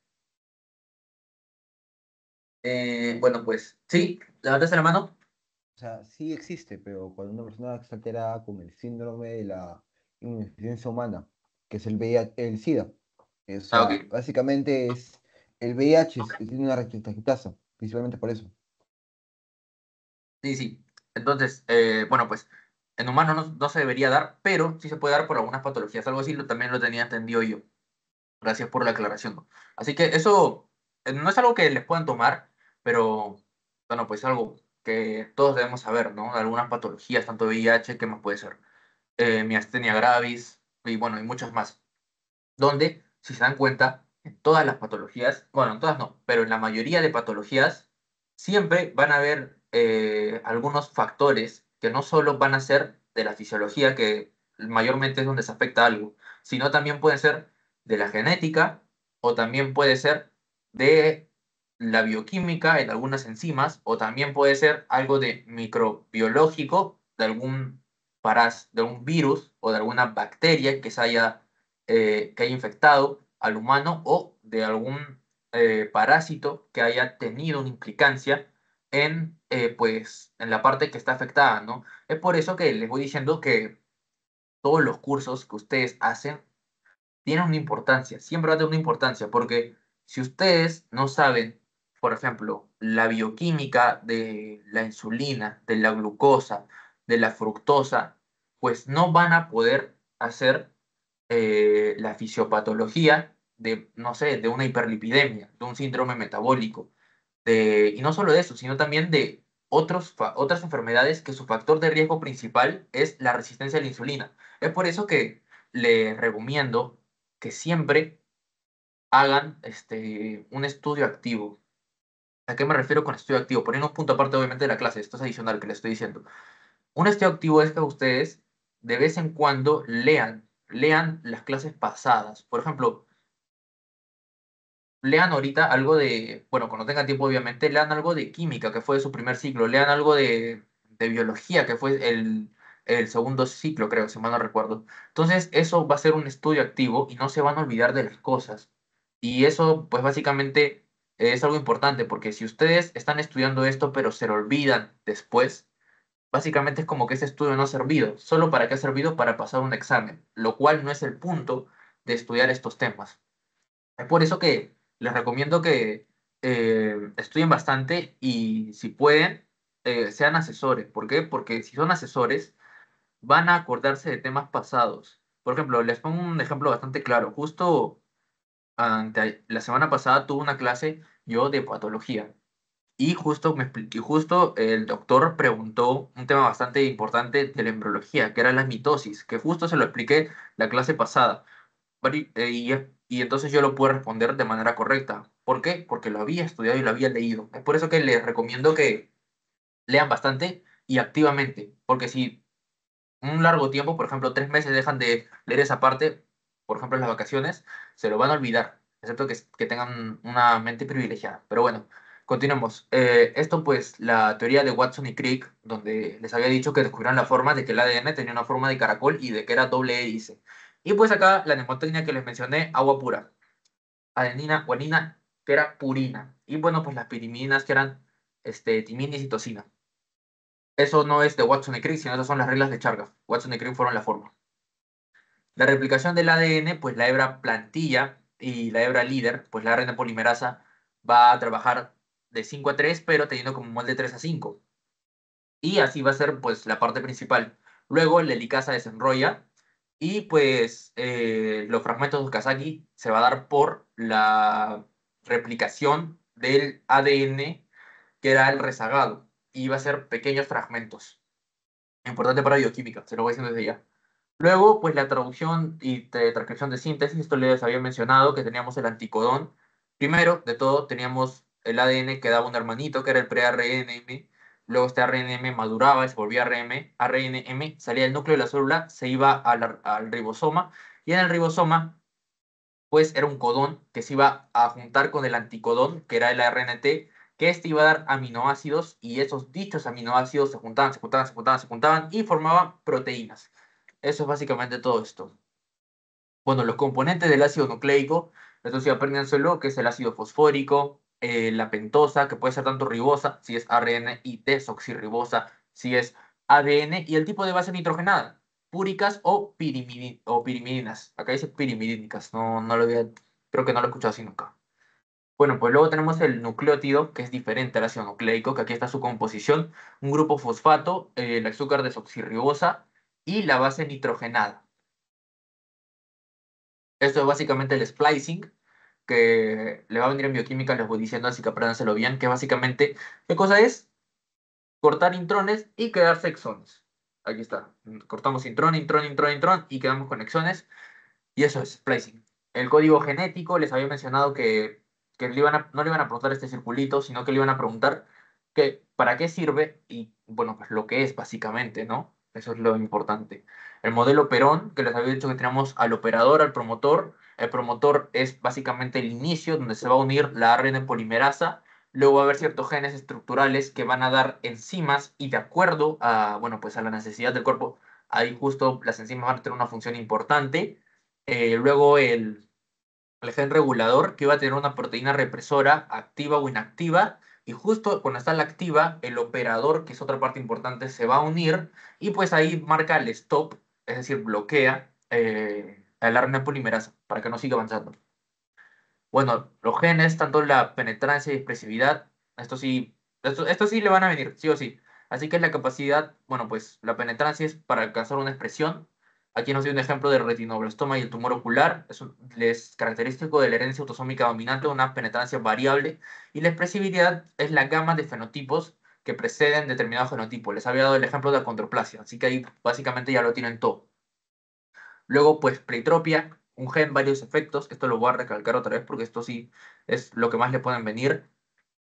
Bueno, pues sí, levantaste la mano. O sea, sí existe, pero cuando una persona está alterada con el síndrome de la inmunodeficiencia humana, que es el VIH, el SIDA, o Ah, sea, ok. básicamente es el VIH Ok. tiene una retrotranscriptasa, principalmente por eso. Sí, sí. Entonces, bueno, pues en humanos no se debería dar, pero sí se puede dar por algunas patologías. Algo así también lo tenía entendido yo. Gracias por la aclaración. Así que eso no es algo que les puedan tomar, pero bueno, pues algo que todos debemos saber, ¿no? Algunas patologías, tanto VIH, ¿qué más puede ser? Miastenia gravis, y bueno, y muchas más. Donde, si se dan cuenta, en todas las patologías, bueno, en todas no, pero en la mayoría de patologías, siempre van a haber algunos factores que no solo van a ser de la fisiología, que mayormente es donde se afecta algo, sino también pueden ser de la genética o también puede ser de la bioquímica en algunas enzimas o también puede ser algo de microbiológico de de un virus o de alguna bacteria que haya infectado al humano o de algún parásito que haya tenido una implicancia pues, en la parte que está afectada, ¿no? Es por eso que les voy diciendo que todos los cursos que ustedes hacen tienen una importancia, siempre va a tener una importancia, porque si ustedes no saben, por ejemplo, la bioquímica de la insulina, de la glucosa, de la fructosa, pues no van a poder hacer la fisiopatología de, no sé, de una hiperlipidemia, de un síndrome metabólico, y no solo de eso, sino también de otras enfermedades que su factor de riesgo principal es la resistencia a la insulina. Es por eso que les recomiendo que siempre hagan un estudio activo. ¿A qué me refiero con estudio activo? Poniendo un punto aparte, obviamente, de la clase, esto es adicional que les estoy diciendo. Un estudio activo es que ustedes de vez en cuando lean las clases pasadas. Por ejemplo, lean ahorita algo de, bueno, cuando tengan tiempo, obviamente, lean algo de química, que fue su primer ciclo, lean algo de biología, que fue el segundo ciclo, creo, si mal no recuerdo. Entonces, eso va a ser un estudio activo y no se van a olvidar de las cosas. Y eso, pues básicamente, es algo importante, porque si ustedes están estudiando esto, pero se lo olvidan después, básicamente es como que ese estudio no ha servido. ¿Solo para qué ha servido? Para pasar un examen, lo cual no es el punto de estudiar estos temas. Es por eso que les recomiendo que estudien bastante y si pueden, sean asesores. ¿Por qué? Porque si son asesores, van a acordarse de temas pasados. Por ejemplo, les pongo un ejemplo bastante claro. Justo la semana pasada tuve una clase yo de patología y y justo el doctor preguntó un tema bastante importante de la embriología, que era la mitosis, que justo se lo expliqué la clase pasada. Y entonces yo lo puedo responder de manera correcta. ¿Por qué? Porque lo había estudiado y lo había leído. Es por eso que les recomiendo que lean bastante y activamente. Porque si un largo tiempo, por ejemplo, 3 meses dejan de leer esa parte, por ejemplo, en las vacaciones, se lo van a olvidar. Excepto que tengan una mente privilegiada. Pero bueno, continuemos. Esto pues, la teoría de Watson y Crick, donde les había dicho que descubrieron la forma de que el ADN tenía una forma de caracol y de que era doble hélice. Y pues acá la mnemotecnia que les mencioné, agua pura. Adenina, guanina, que era purina. Y bueno, pues las pirimidinas que eran timina y citosina. Eso no es de Watson y Crick, sino esas son las reglas de Chargaff. Watson y Crick fueron la forma. La replicación del ADN, pues la hebra plantilla y la hebra líder, pues la ARN polimerasa va a trabajar de 5 a 3, pero teniendo como molde 3 a 5. Y así va a ser pues la parte principal. Luego la helicasa desenrolla y pues los fragmentos de Okazaki se va a dar por la replicación del ADN que era el rezagado y va a ser pequeños fragmentos. Importante para bioquímica, se lo voy diciendo desde ya. Luego, pues la traducción y transcripción de síntesis, esto les había mencionado que teníamos el anticodón. Primero de todo, teníamos el ADN que daba un hermanito, que era el pre-RNM. Luego este RNM maduraba y se volvía RM. RNM salía del núcleo de la célula, se iba al ribosoma. Y en el ribosoma, pues era un codón que se iba a juntar con el anticodón, que era el RNT, que este iba a dar aminoácidos y esos dichos aminoácidos se juntaban, se juntaban, se juntaban, se juntaban y formaban proteínas. Eso es básicamente todo esto. Bueno, los componentes del ácido nucleico, esto sí apréndanselo, que es el ácido fosfórico, la pentosa, que puede ser tanto ribosa, si es ARN, y desoxirribosa, si es ADN, y el tipo de base nitrogenada, púricas o pirimidinas. Acá dice pirimidínicas, no lo había, creo que no lo he escuchado así nunca. Bueno, pues luego tenemos el nucleótido, que es diferente al ácido nucleico, que aquí está su composición, un grupo fosfato, el azúcar desoxirribosa y la base nitrogenada. Esto es básicamente el splicing, que le va a venir en bioquímica, les voy diciendo, así que apréndanselo bien, que básicamente, ¿qué cosa es? Cortar intrones y quedarse exones. Aquí está. Cortamos intrón, intrón, intrón, intrón y quedamos con exones. Y eso es splicing. El código genético, les había mencionado que no le iban a preguntar este circulito, sino que le iban a preguntar que, para qué sirve y, bueno, pues lo que es básicamente, ¿no? Eso es lo importante. El modelo Perón, que les había dicho que tenemos al operador, al promotor. El promotor es básicamente el inicio donde se va a unir la ARN polimerasa. Luego va a haber ciertos genes estructurales que van a dar enzimas y de acuerdo a, bueno, pues a la necesidad del cuerpo, ahí justo las enzimas van a tener una función importante. Luego el gen regulador que va a tener una proteína represora activa o inactiva. Y justo cuando está la activa, el operador, que es otra parte importante, se va a unir y pues ahí marca el stop, es decir, bloquea el RNA polimerasa para que no siga avanzando. Bueno, los genes, tanto la penetrancia y expresividad, esto sí le van a venir, sí o sí. Así que la capacidad, bueno, pues la penetrancia es para alcanzar una expresión. Aquí nos dio un ejemplo del retinoblastoma y el tumor ocular. Es característico de la herencia autosómica dominante, una penetrancia variable. Y la expresividad es la gama de fenotipos que preceden determinado genotipo. Les había dado el ejemplo de acondroplasia, así que ahí básicamente ya lo tienen todo. Luego, pues, pleitropia, un gen, varios efectos. Esto lo voy a recalcar otra vez porque esto sí es lo que más le pueden venir.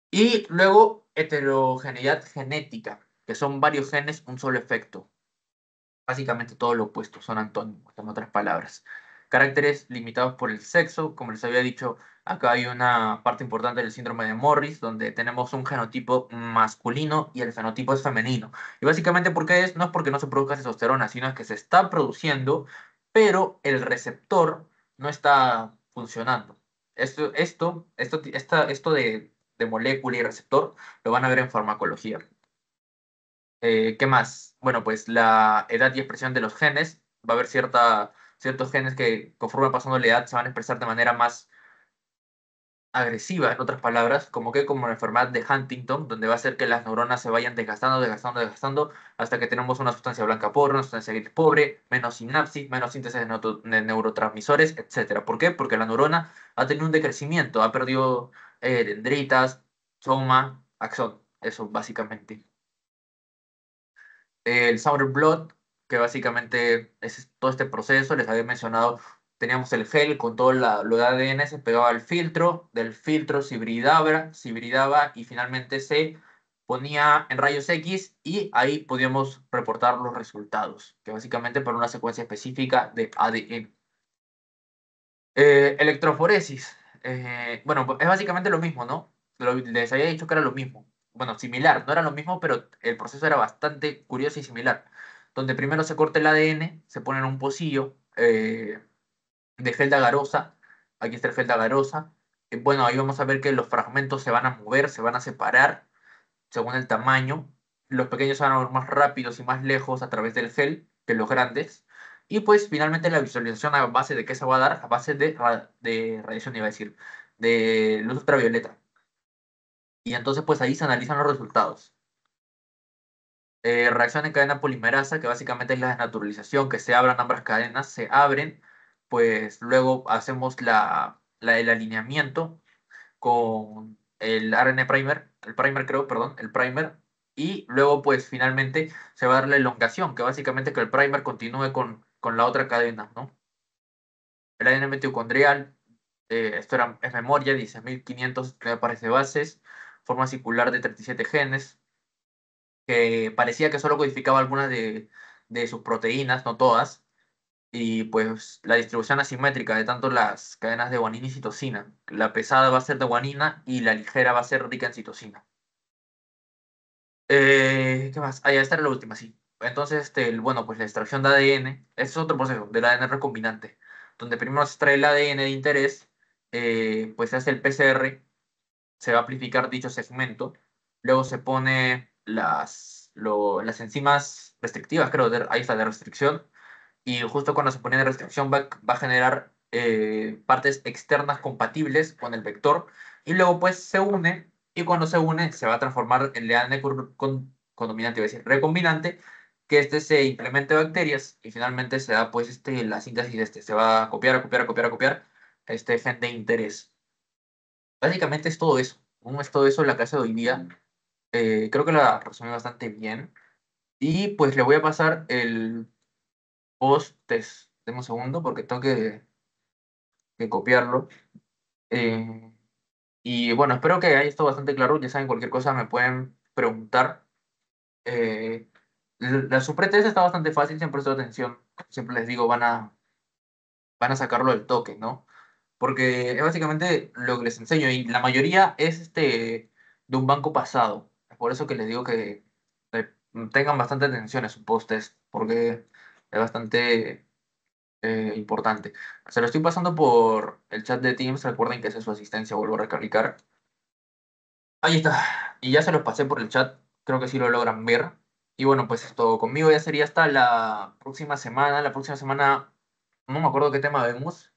Y luego, heterogeneidad genética, que son varios genes, un solo efecto. Básicamente todo lo opuesto, son antónimos, en otras palabras. Caracteres limitados por el sexo, como les había dicho, acá hay una parte importante del síndrome de Morris, donde tenemos un genotipo masculino y el fenotipo es femenino. Y básicamente, ¿por qué es? No es porque no se produzca testosterona, sino es que se está produciendo, pero el receptor no está funcionando. Esto de molécula y receptor lo van a ver en farmacología. ¿Qué más? Bueno, pues la edad y expresión de los genes. Va a haber ciertos genes que conforme pasando la edad se van a expresar de manera más agresiva, en otras palabras, como la enfermedad de Huntington, donde va a hacer que las neuronas se vayan desgastando, desgastando, desgastando, hasta que tenemos una sustancia blanca pobre, una sustancia gris pobre, menos sinapsis, menos síntesis de neurotransmisores, etcétera. ¿Por qué? Porque la neurona ha tenido un decrecimiento, ha perdido dendritas, soma, axón. Eso básicamente. El Sour Blood, que básicamente es todo este proceso, les había mencionado, teníamos el gel con todo lo de ADN, se pegaba al filtro, del filtro se hibridaba y finalmente se ponía en rayos X y ahí podíamos reportar los resultados, que básicamente para una secuencia específica de ADN. Electroforesis. Bueno, pues es básicamente lo mismo, ¿no? Les había dicho que era lo mismo. Bueno, similar, no era lo mismo, pero el proceso era bastante curioso y similar. Donde primero se corta el ADN, se pone en un pocillo de gel de agarosa. Aquí está el gel de agarosa. Bueno, ahí vamos a ver que los fragmentos se van a mover, se van a separar según el tamaño. los pequeños se van a ver más rápidos y más lejos a través del gel que los grandes. Y pues finalmente la visualización a base de qué se va a dar, a base de radiación, iba a decir, de luz ultravioleta. Y entonces pues ahí se analizan los resultados. Reacción en cadena polimerasa, que básicamente es la desnaturalización, que se abran ambas cadenas, se abren, pues luego hacemos el alineamiento con el RNA primer, el primer creo, perdón, el primer, y luego pues finalmente se va a dar la elongación, que básicamente que el primer continúe con la otra cadena, ¿no? El ADN mitocondrial, es memoria, 16.500 pares de bases, forma circular de 37 genes, que parecía que solo codificaba algunas de sus proteínas, no todas, y pues la distribución asimétrica de tanto las cadenas de guanina y citosina. La pesada va a ser de guanina y la ligera va a ser rica en citosina. ¿Qué más? Ah, ya esta era la última, sí. Entonces, bueno, pues la extracción de ADN, ese es otro proceso del ADN recombinante, donde primero se extrae el ADN de interés, pues se hace el PCR, se va a amplificar dicho segmento, luego se pone las enzimas restrictivas, creo, ahí está, de restricción, y justo cuando se pone de restricción va a generar partes externas compatibles con el vector y luego pues se une y cuando se une se va a transformar en ADN condominante, iba a decir recombinante, que se implemente bacterias y finalmente se da pues la síntesis de se va a copiar, a copiar, a copiar, a copiar este gen de interés. Básicamente es todo eso, es todo eso la clase de hoy día. Creo que la resumí bastante bien y pues le voy a pasar el post-test. Deme un segundo porque tengo que copiarlo. Eh, y bueno, espero que haya estado bastante claro. Ya saben, cualquier cosa me pueden preguntar. Su pretest está bastante fácil, siempre presto atención. Siempre les digo, van a sacarlo del toque, ¿no? Porque es básicamente lo que les enseño y la mayoría es de un banco pasado. Es por eso que les digo que eh, tengan bastante atención a su post-test, porque es bastante importante. Se lo estoy pasando por el chat de Teams. Recuerden que esa es su asistencia. Vuelvo a recalcar. Ahí está. Y ya se los pasé por el chat. Creo que sí lo logran ver. Y bueno, pues esto conmigo ya sería hasta la próxima semana. La próxima semana no me acuerdo qué tema vemos.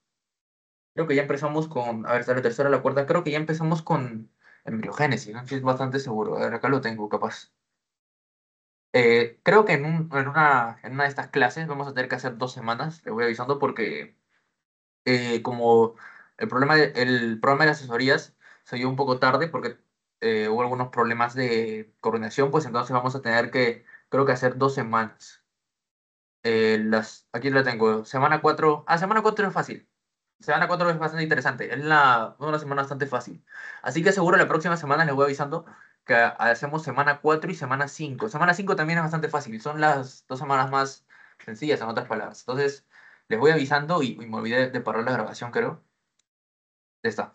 Creo que ya empezamos con. A ver, está la tercera, la cuarta. Creo que ya empezamos con embriogénesis. No estoy bastante seguro. A ver, acá lo tengo, capaz. Creo que en una de estas clases vamos a tener que hacer 2 semanas. Le voy avisando porque como el programa de asesorías se dio un poco tarde porque hubo algunos problemas de coordinación, pues entonces vamos a tener que, creo que hacer 2 semanas. Aquí lo tengo, semana 4. Semana 4 es fácil. Semana 4 es bastante interesante. Es una semana bastante fácil. Así que seguro la próxima semana les voy avisando que hacemos semana 4 y semana 5. Semana 5 también es bastante fácil. Son las 2 semanas más sencillas, en otras palabras. Entonces, les voy avisando y me olvidé de parar la grabación, creo. Ya está.